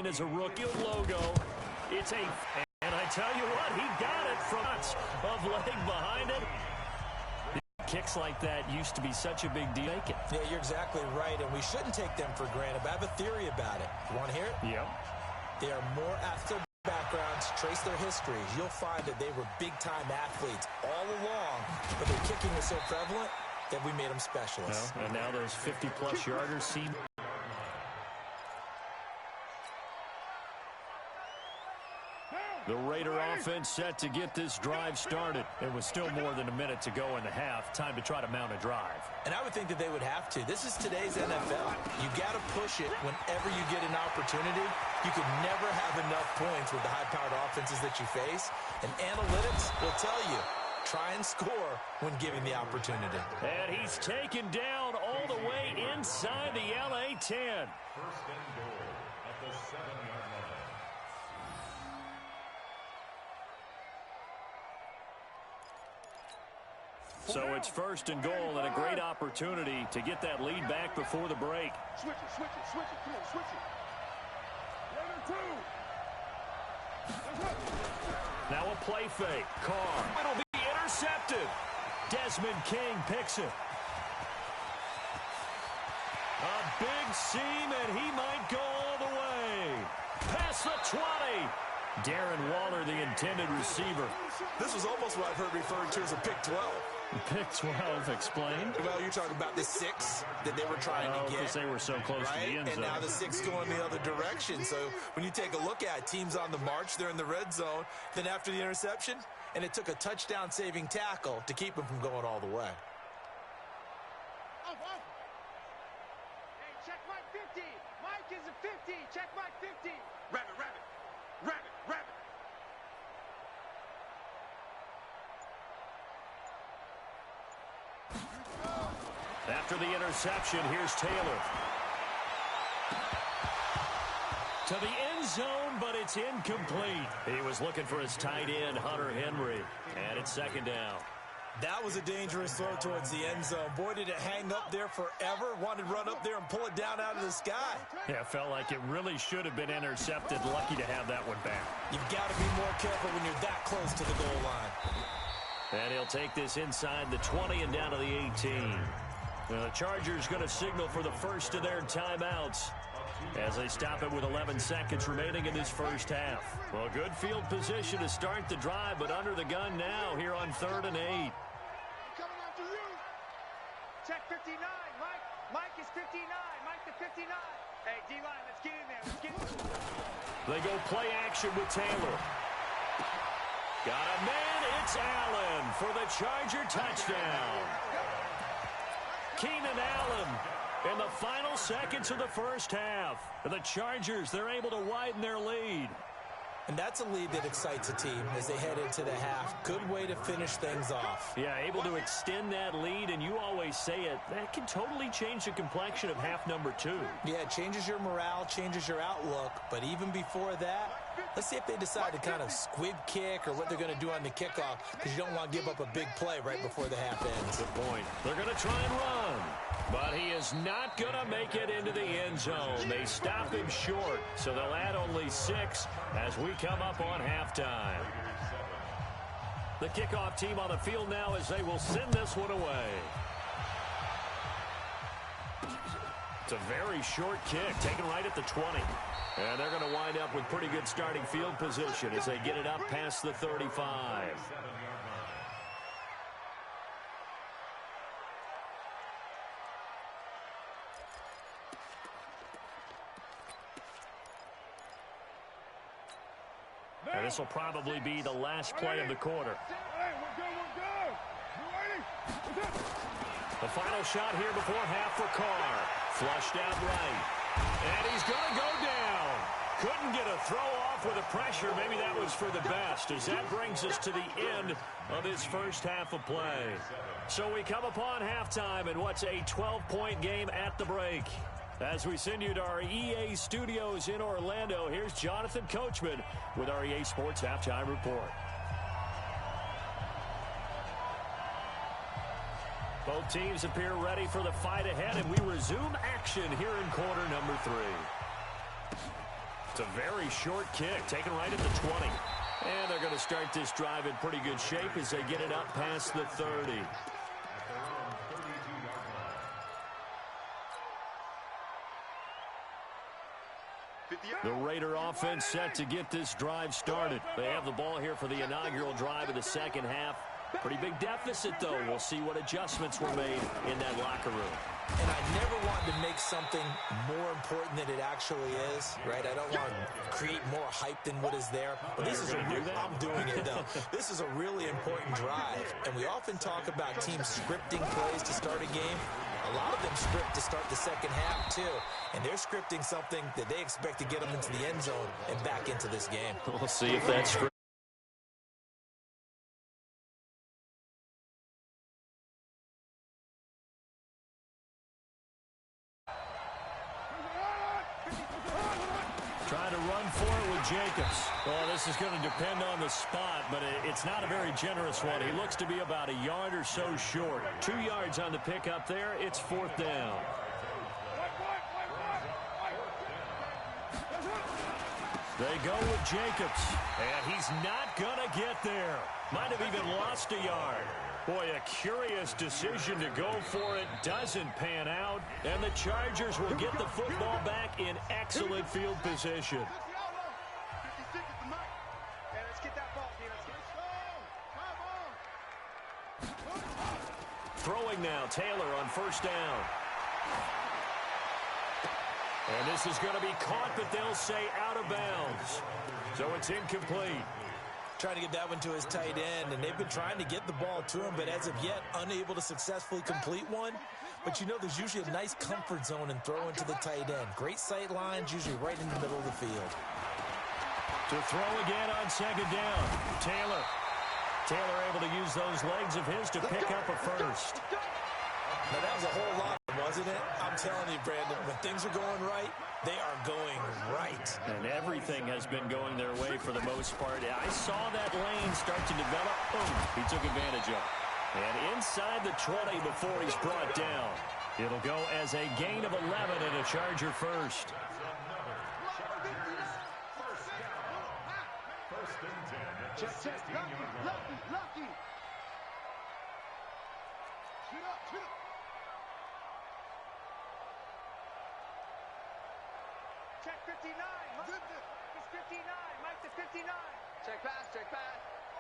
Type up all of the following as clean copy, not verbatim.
line as a rookie logo. It's a... And I tell you what, he got it from of leg behind it. Kicks like that used to be such a big deal. Yeah, you're exactly right, and we shouldn't take them for granted. But I have a theory about it. You want to hear it? Yep. They are more athletic backgrounds, trace their histories. You'll find that they were big-time athletes all along, but their kicking was so prevalent that we made them specialists. Well, and now those 50-plus yarders seem... The Raider offense set to get this drive started. There was still more than a minute to go in the half. Time to try to mount a drive. And I would think that they would have to. This is today's NFL. You got to push it whenever you get an opportunity. You can never have enough points with the high-powered offenses that you face. And analytics will tell you, try and score when given the opportunity. And he's taken down all the way inside the LA 10. First and goal at the 7-yard line. So it's first and goal and a great opportunity to get that lead back before the break. Switch it, switch it, switch it. Come on, switch it. Now a play fake. Carr. It'll be intercepted. Desmond King picks it. A big seam, and he might go all the way. Past the 20. Darren Waller, the intended receiver. This was almost what I've heard referred to as a pick 12. Pick 12, explain. Well, you're talking about the 6 that they were trying to get. Because they were so close to the end zone. And now the 6 going the other direction. So when you take a look at teams on the march, they're in the red zone. Then after the interception, and it took a touchdown-saving tackle to keep them from going all the way. Hey, check Mike 50. Mike is a 50. Check Mike 50. Rabbit, rabbit. Rabbit, rabbit. After the interception, here's Taylor. To the end zone, but it's incomplete. He was looking for his tight end, Hunter Henry. And it's second down. That was a dangerous throw towards the end zone. Boy, did it hang up there forever. Wanted to run up there and pull it down out of the sky. Yeah, it felt like it really should have been intercepted. Lucky to have that one back. You've got to be more careful when you're that close to the goal line. And he'll take this inside the 20 and down to the 18. The Chargers going to signal for the first of their timeouts as they stop it with 11 seconds remaining in this first half. Well, good field position to start the drive, but under the gun now here on 3rd and 8. Coming after you. Check 59. Mike is 59. Mike the 59. Hey, D-line, let's get in there. Let's get in there. They go play action with Taylor. Got a man. It's Allen for the Charger touchdown. Keenan Allen in the final seconds of the first half. The Chargers, they're able to widen their lead. And that's a lead that excites a team as they head into the half. Good way to finish things off. Yeah, able to extend that lead, and you always say it, that can totally change the complexion of half number 2. Yeah, it changes your morale, changes your outlook. But even before that, let's see if they decide to kind of squib kick or what they're going to do on the kickoff, because you don't want to give up a big play right before the half ends. Good point. They're going to try and run. But he is not going to make it into the end zone. They stop him short, so they'll add only 6 as we come up on halftime. The kickoff team on the field now as they will send this one away. It's a very short kick, taken right at the 20. And they're going to wind up with pretty good starting field position as they get it up past the 35. And this will probably be the last play of the quarter. The final shot here before half for Carr. Flushed out right. And he's going to go down. Couldn't get a throw off with the pressure. Maybe that was for the best, as that brings us to the end of this first half of play. So we come upon halftime in what's a 12-point game at the break. As we send you to our EA studios in Orlando, here's Jonathan Coachman with our EA Sports Halftime Report. Both teams appear ready for the fight ahead, and we resume action here in quarter number 3. It's a very short kick, taken right at the 20. And they're going to start this drive in pretty good shape as they get it up past the 30. The Raider offense set to get this drive started. They have the ball here for the inaugural drive of the second half. Pretty big deficit, though. We'll see what adjustments were made in that locker room. And I never wanted to make something more important than it actually is, right? I don't want to create more hype than what is there. But this is I'm doing it, though. This is a really important drive. And we often talk about teams scripting plays to start a game. A lot of them script to start the second half, too. And they're scripting something that they expect to get them into the end zone and back into this game. We'll see if that's script. Trying to run for it with Jacobs. Well, this is going to depend on the spot, but it's not a very generous one. He looks to be about a yard or so short. 2 yards on the pickup there. It's 4th down. They go with Jacobs, and he's not going to get there. Might have even lost a yard. Boy, a curious decision to go for it. Doesn't pan out, and the Chargers will get the football back in excellent field position. Throwing now, Taylor on 1st down. And this is going to be caught, but they'll say out of bounds. So it's incomplete. Trying to get that one to his tight end, and they've been trying to get the ball to him, but as of yet, unable to successfully complete one. But you know there's usually a nice comfort zone in throwing to the tight end. Great sight lines, usually right in the middle of the field. To throw again on 2nd down. Taylor able to use those legs of his to pick up a first. Now, that was a whole lot, wasn't it? I'm telling you, Brandon, when things are going right, they are going right. And everything has been going their way for the most part. I saw that lane start to develop. Boom, he took advantage of it. And inside the 20 before he's brought down. It'll go as a gain of 11 and a Charger first. Lucky. Check 59. It's 59. Mike to 59. Check pass.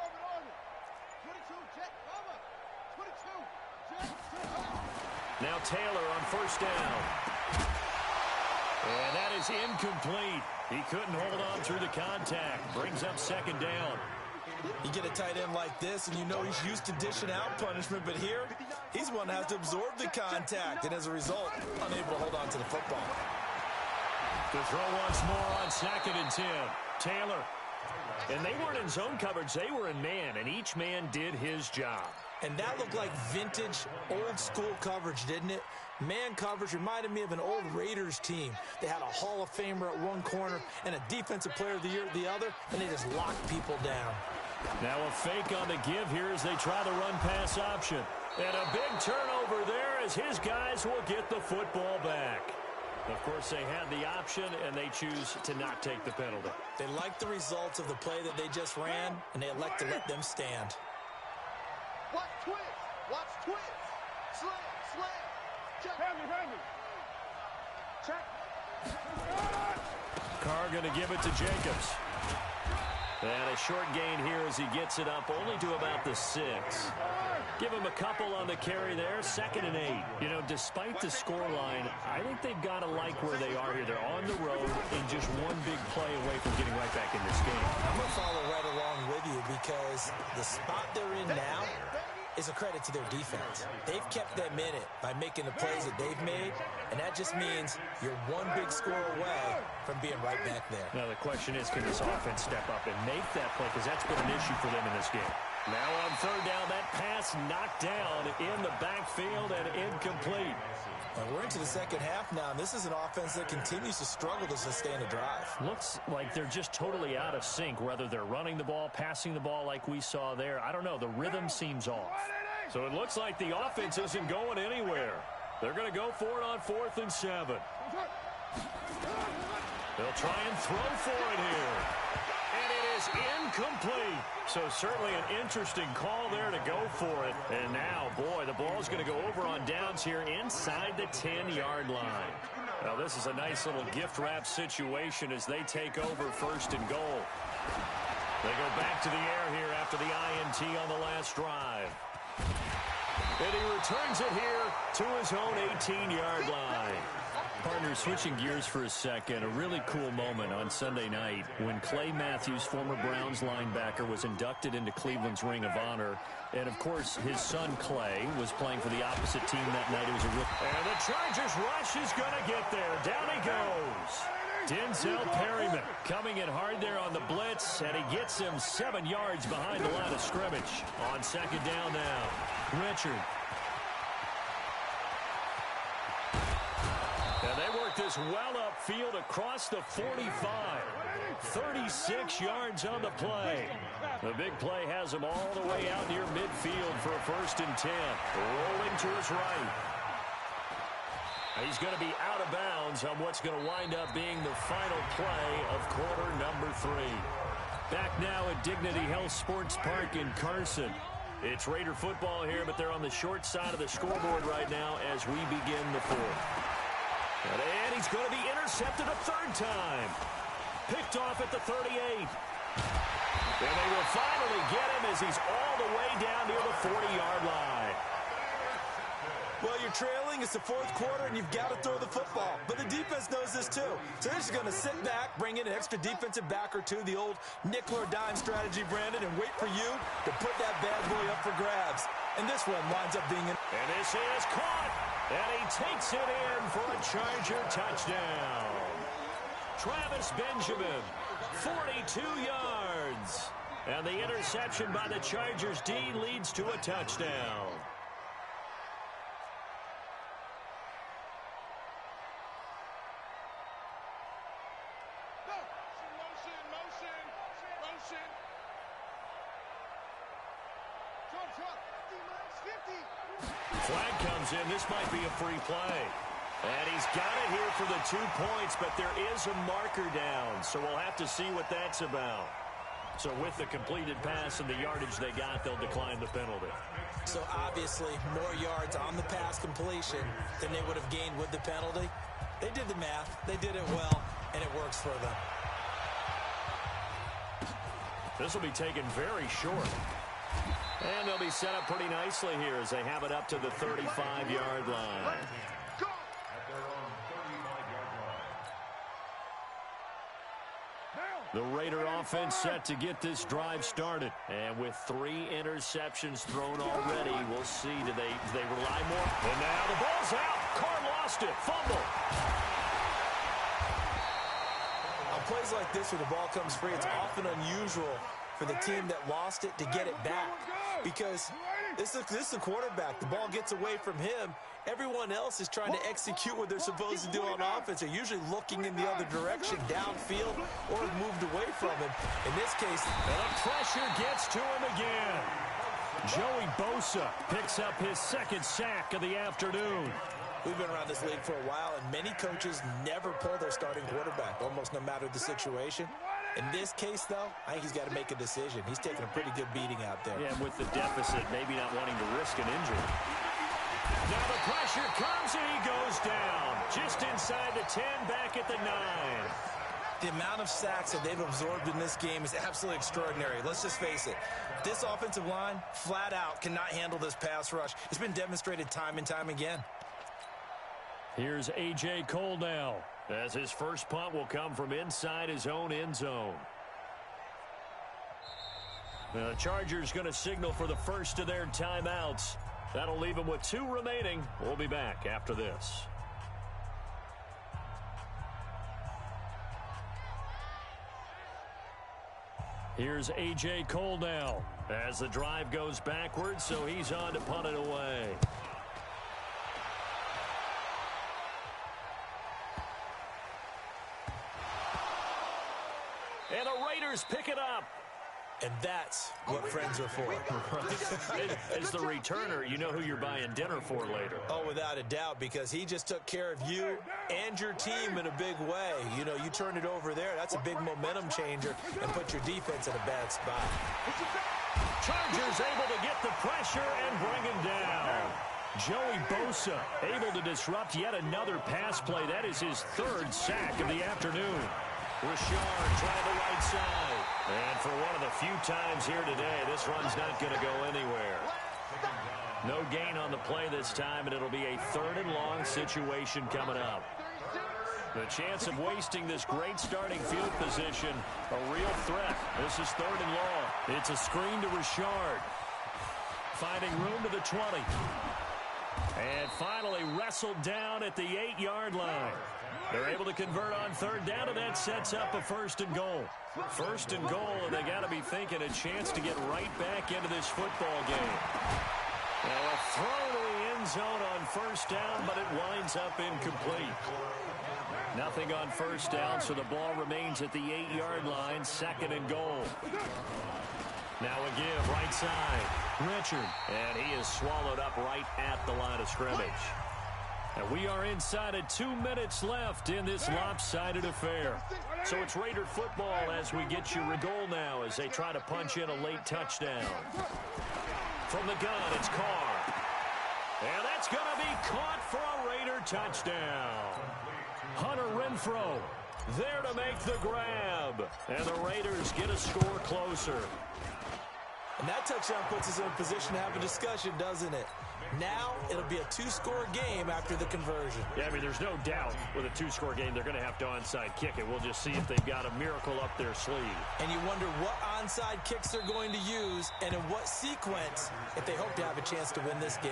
On it. 22, check, cover. 22, check. Now Taylor on 1st down. And that is incomplete. He couldn't hold on through the contact. Brings up 2nd down. You get a tight end like this, and you know he's used to dishing out punishment, but here, he's one that has to absorb the contact, and as a result, unable to hold on to the football. To throw once more on 2nd and 10. Taylor. And they weren't in zone coverage. They were in man, and each man did his job. And that looked like vintage, old-school coverage, didn't it? Man coverage reminded me of an old Raiders team. They had a Hall of Famer at one corner and a Defensive Player of the Year at the other, and they just locked people down. Now a fake on the give here as they try the run-pass option. And a big turnover there as his guys will get the football back. Of course, they had the option, and they choose to not take the penalty. They like the results of the play that they just ran, and they elect to let them stand. Watch twist. Slam. Check. Hand me. Check. Carr going to give it to Jacobs. And a short gain here as he gets it up only to about the 6. Give him a couple on the carry there. 2nd and 8. You know, despite the scoreline, I think they've got to like where they are here. They're on the road and just one big play away from getting right back in this game. I'm going to follow right along with you because the spot they're in now is a credit to their defense. They've kept them in it by making the plays that they've made, and that just means you're one big score away from being right back there. Now the question is, can this offense step up and make that play? Because that's been an issue for them in this game. Now on 3rd down, that pass knocked down in the backfield and incomplete. And we're into the second half now, and this is an offense that continues to struggle to sustain a drive. Looks like they're just totally out of sync, whether they're running the ball, passing the ball like we saw there. I don't know. The rhythm seems off. So it looks like the offense isn't going anywhere. They're going to go for it on 4th and 7. They'll try and throw for it here. And it is incomplete. So certainly an interesting call there to go for it. And now, boy, the ball's going to go over on downs here inside the 10-yard line. Well, this is a nice little gift wrap situation as they take over first and goal. They go back to the air here after the INT on the last drive. And he returns it here to his own 18-yard line. Partner, switching gears for a second, a really cool moment on Sunday night when Clay Matthews, former Browns linebacker, was inducted into Cleveland's Ring of Honor. And, of course, his son Clay was playing for the opposite team that night. It was a real... And the Chargers rush is going to get there. Down he goes. Denzel Perryman coming in hard there on the blitz, and he gets him 7 yards behind the line of scrimmage. On second down now, Richard. And they work this well upfield across the 45. 36 yards on the play. The big play has him all the way out near midfield for a 1st and 10. Rolling to his right. He's going to be out of bounds on what's going to wind up being the final play of quarter number 3. Back now at Dignity Health Sports Park in Carson. It's Raider football here, but they're on the short side of the scoreboard right now as we begin the 4th. And he's going to be intercepted a 3rd time. Picked off at the 38. And they will finally get him as he's all the way down near the 40-yard line. Well, you're trailing. It's the 4th quarter, and you've got to throw the football. But the defense knows this, too. So they're just going to sit back, bring in an extra defensive back or two, the old nickel or dime strategy, Brandon, and wait for you to put that bad boy up for grabs. And this one winds up being And this is caught. And he takes it in for a Charger touchdown. Travis Benjamin, 42 yards. And the interception by the Chargers D leads to a touchdown. Flag comes in. This might be a free play. And he's got it here for the 2 points, but there is a marker down, so we'll have to see what that's about. So with the completed pass and the yardage they got, they'll decline the penalty. So obviously more yards on the pass completion than they would have gained with the penalty. They did the math. They did it well, and it works for them. This will be taken very short. And they'll be set up pretty nicely here as they have it up to the 35-yard line. The Raider offense set to get this drive started. And with 3 interceptions thrown already, we'll see. Do they rely more? And now the ball's out. Carr lost it. Fumble. On plays like this where the ball comes free, it's often unusual for the team that lost it to get it back. Because this is the quarterback. The ball gets away from him. Everyone else is trying to execute what they're supposed to do on offense. They're usually looking in the other direction, downfield, or have moved away from him. In this case, the pressure gets to him again. Joey Bosa picks up his 2nd sack of the afternoon. We've been around this league for a while, and many coaches never pull their starting quarterback, almost no matter the situation. In this case, though, I think he's got to make a decision. He's taking a pretty good beating out there. Yeah, with the deficit, maybe not wanting to risk an injury. Now the pressure comes, and he goes down. Just inside the 10, back at the 9. The amount of sacks that they've absorbed in this game is absolutely extraordinary. Let's just face it. This offensive line, flat out, cannot handle this pass rush. It's been demonstrated time and time again. Here's A.J. Cole now, as his first punt will come from inside his own end zone. The Chargers going to signal for the first of their timeouts. That'll leave them with 2 remaining. We'll be back after this. Here's A.J. Cole now, as the drive goes backwards, so he's on to punt it away. And the Raiders pick it up. And that's what friends are for. As the returner, you know who you're buying dinner for later. Oh, without a doubt, because he just took care of you and your team in a big way. You know, you turn it over there, that's a big momentum changer and put your defense in a bad spot. Chargers able to get the pressure and bring him down. Joey Bosa able to disrupt yet another pass play. That is his third sack of the afternoon. Richard trying the right side. And for one of the few times here today, this run's not going to go anywhere. No gain on the play this time, and it'll be a 3rd and long situation coming up. The chance of wasting this great starting field position, a real threat. This is 3rd and long. It's a screen to Richard. Finding room to the 20. And finally wrestled down at the 8-yard line. They're able to convert on 3rd down, and that sets up a 1st and goal. 1st and goal, and they got to be thinking a chance to get right back into this football game. Now a throw to the end zone on 1st down, but it winds up incomplete. Nothing on 1st down, so the ball remains at the 8-yard line, 2nd and goal. Now a give, right side. Richard, and he is swallowed up right at the line of scrimmage. And we are inside of 2 minutes left in this lopsided affair. So it's Raider football as we get you a goal now as they try to punch in a late touchdown. From the gun, it's Carr. And that's going to be caught for a Raider touchdown. Hunter Renfrow there to make the grab. And the Raiders get a score closer. And that touchdown puts us in a position to have a discussion, doesn't it? Now it'll be a 2-score game after the conversion. Yeah, I mean, there's no doubt with a 2-score game they're going to have to onside kick it. We'll just see if they've got a miracle up their sleeve. And you wonder what onside kicks they're going to use and in what sequence if they hope to have a chance to win this game.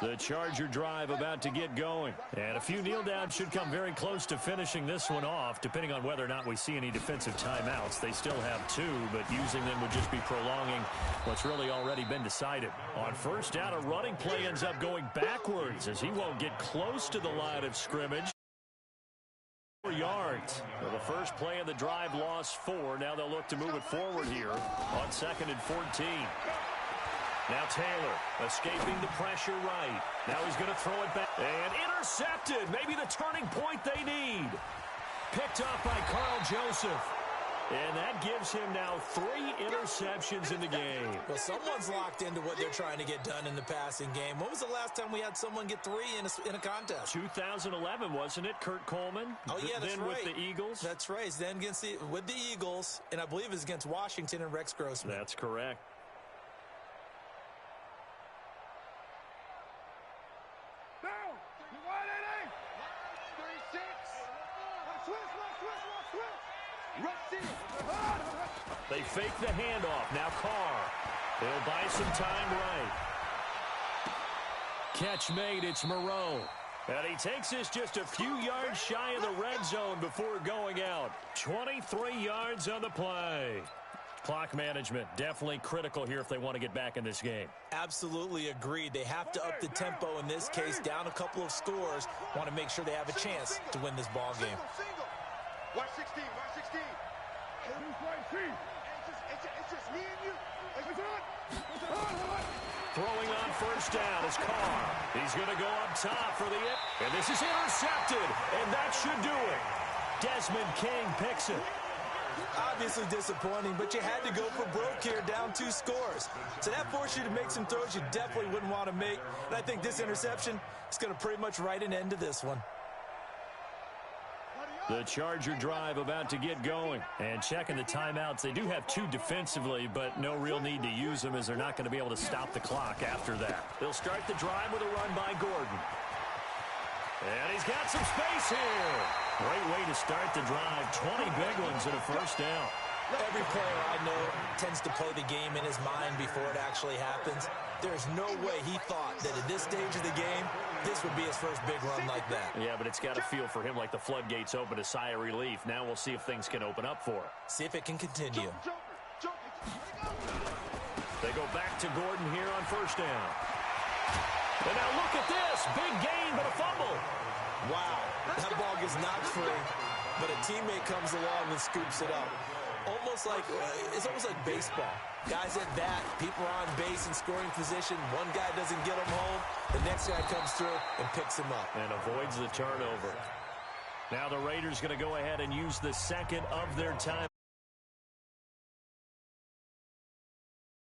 The Charger drive about to get going. And a few kneel downs should come very close to finishing this one off, depending on whether or not we see any defensive timeouts. They still have 2, but using them would just be prolonging what's really already been decided. On 1st down, a running play ends up going backwards as he won't get close to the line of scrimmage. 4 yards. Well, the first play of the drive lost 4. Now they'll look to move it forward here on 2nd and 14. Now Taylor escaping the pressure right. Now he's going to throw it back. And intercepted. Maybe the turning point they need. Picked up by Carl Joseph. And that gives him now 3 interceptions in the game. Well, someone's locked into what they're trying to get done in the passing game. When was the last time we had someone get 3 in a contest? 2011, wasn't it? Kurt Coleman? Oh, yeah, that's then right. with the Eagles? That's right. Then with the Eagles, and I believe it was against Washington and Rex Grossman. That's correct. They fake the handoff. Now Carr. He'll buy some time right. Catch made. It's Moreau. And he takes this just a few yards shy of the red zone before going out. 23 yards on the play. Clock management definitely critical here if they want to get back in this game. Absolutely agreed. They have to up the tempo in this case, down a couple of scores. Want to make sure they have a chance to win this ball game. Watch 16, watch 16. It's just me and you. Throwing on 1st down is Carr. He's going to go up top for the hit. And this is intercepted. And that should do it. Desmond King picks it. Obviously disappointing, but you had to go for broke here, down 2 scores. So that forced you to make some throws you definitely wouldn't want to make. And I think this interception is going to pretty much write an end to this one. The Charger drive about to get going. And checking the timeouts. They do have 2 defensively, but no real need to use them as they're not going to be able to stop the clock after that. They'll start the drive with a run by Gordon. And he's got some space here. Great way to start the drive. 20 big ones and a 1st down. Every player I know tends to play the game in his mind before it actually happens. There's no way he thought that at this stage of the game this would be his first big run like that. Yeah, but it's got to feel for him like the floodgates open, a sigh of relief. Now we'll see if things can open up for him. See if it can continue. They go back to Gordon here on first down. And now look at this. Big gain, but a fumble. Wow, that ball gets knocked free, but a teammate comes along and scoops it up. It's almost like baseball. Guys at bat, people are on base in scoring position. One guy doesn't get him home. The next guy comes through and picks him up. And avoids the turnover. Now the Raiders going to go ahead and use the second of their time.